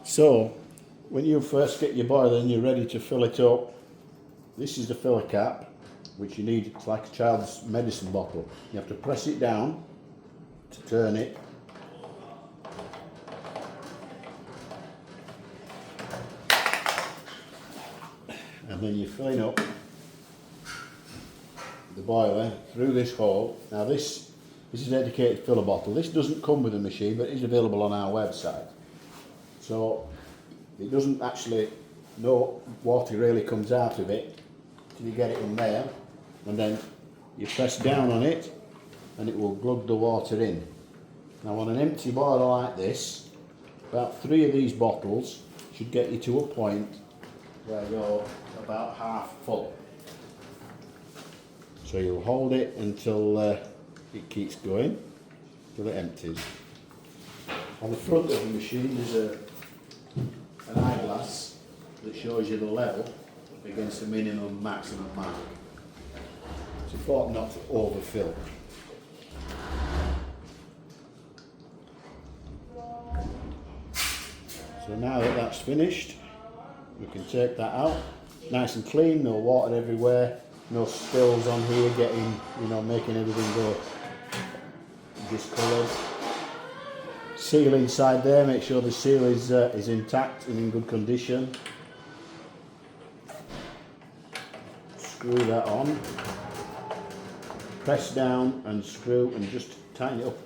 So, when you first get your boiler and you're ready to fill it up, this is the filler cap, which you need. It's like a child's medicine bottle. You have to press it down to turn it. And then you're filling up the boiler through this hole. Now this is a dedicated filler bottle. This doesn't come with a machine, but it is available on our website. So it doesn't actually, no water really comes out of it till you get it in there, and then you press down on it and it will glug the water in. Now on an empty boiler like this, about 3 of these bottles should get you to a point where you're about half full. So you'll hold it until it keeps going, till it empties. On the front of the machine there's an eyeglass that shows you the level against the minimum maximum mark. It's important not to overfill. So now that that's finished, we can take that out. Nice and clean, no water everywhere, no spills on here getting, making everything go discoloured. Seal inside there, make sure the seal is intact and in good condition. Screw that on. Press down and screw and just tighten it up.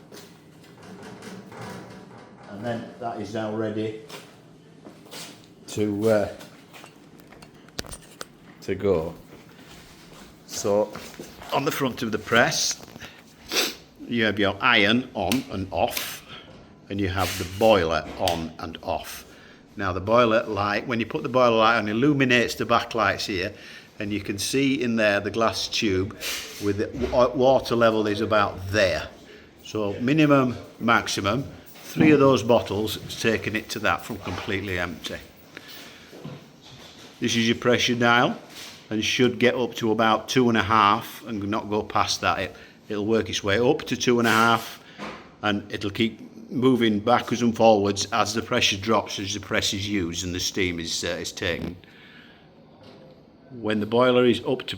And then that is now ready to go. So on the front of the press you have your iron on and off, and you have the boiler on and off. Now the boiler light, when you put the boiler light on, illuminates the backlights here, and you can see in there the glass tube with the water level is about there. So minimum, maximum, 3 of those bottles has taken it to that from completely empty. This is your pressure dial, and should get up to about 2.5 and not go past that. It'll work its way up to 2.5, and it'll keep moving backwards and forwards as the pressure drops, as the press is used and the steam is taken. When the boiler is up to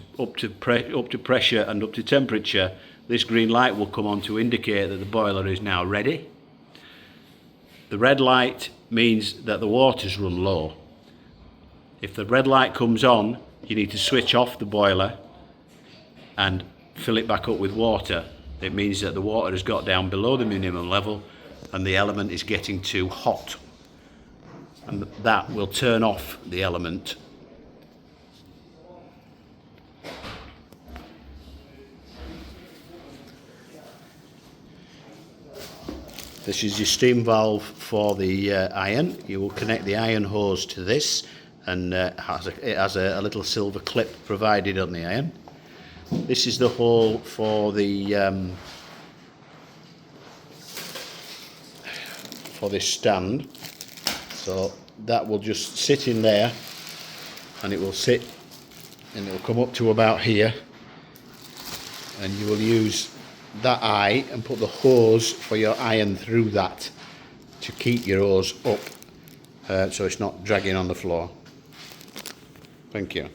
pressure and up to temperature, this green light will come on to indicate that the boiler is now ready. The red light means that the water's run low. If the red light comes on, you need to switch off the boiler and fill it back up with water. It means that the water has got down below the minimum level and the element is getting too hot, and that will turn off the element. This is your steam valve for the iron. You will connect the iron hose to this, and it has a little silver clip provided on the iron. This is the hole for the for this stand. So that will just sit in there, and it will sit, and it will come up to about here, and you will use that eye and put the hose for your iron through that to keep your hose up, so it's not dragging on the floor. Thank you.